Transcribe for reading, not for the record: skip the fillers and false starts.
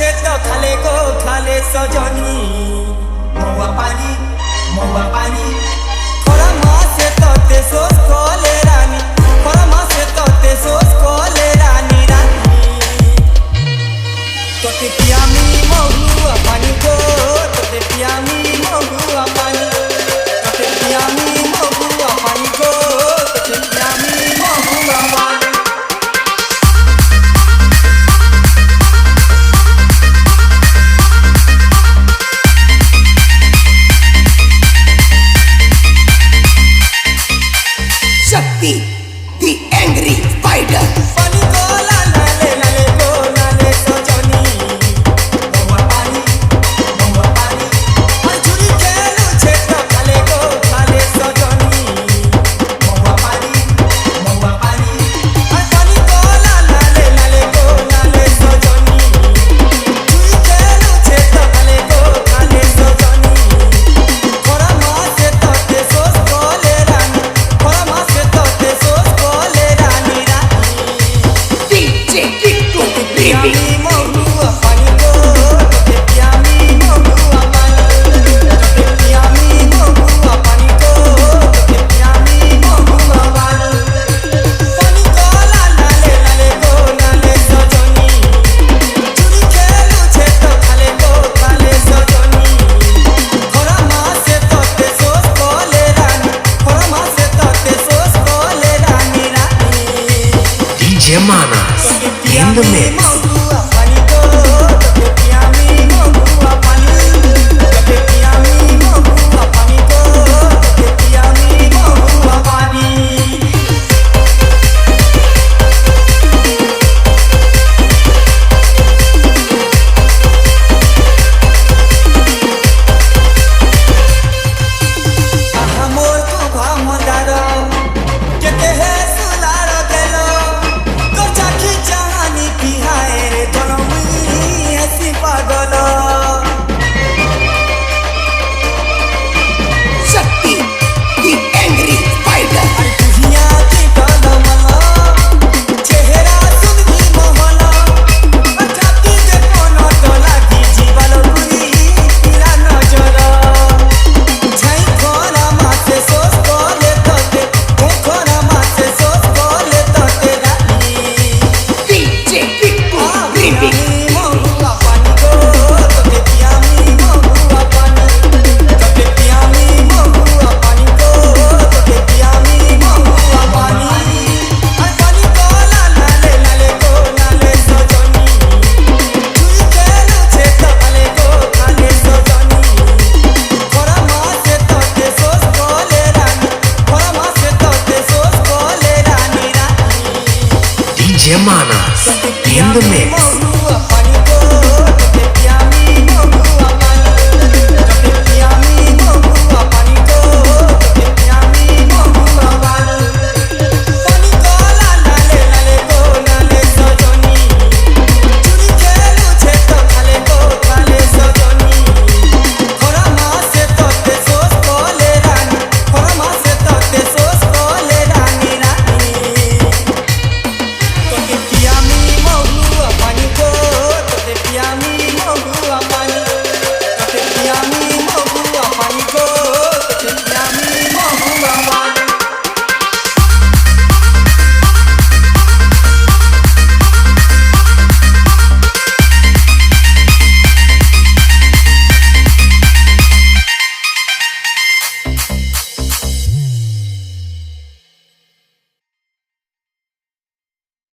खेलुछे तो खाले सजनी महुआ पानी खरा मासे तते सोस कोले रानी खरा मासे तते सोस कोले रानी तोते पियामी महुआ पानी गो तोते पियामी महुआ पानी तोते पियामी महुआ पानी गो तोते पियामी महुआ पानी Shakti, the angry spider. पानी को लाले को लाले सजनी महुआ पानी हर झुरी खेलुछे तो खाले सजनी महुआ पानी हर पानी को लाले को लाले सजनी झुरी खेलुछे तो खाले सजनी खरा मासे तते सोस कोले रानी खरा मासे तते सोस कोले रानी DJ Kittu, baby. पियामी महुआ पानी गो तोते पियामी महुआ पानी तोते पियामी महुआ पानी गो तोते पियामी महुआ पानी पानी को लाले को लाले सजनी झुरी खेलुछे तो खाले सजनी खरा मासे तते सोस कोले रानी खरा मासे तते सोस कोले रानी DJ Manas in the mix.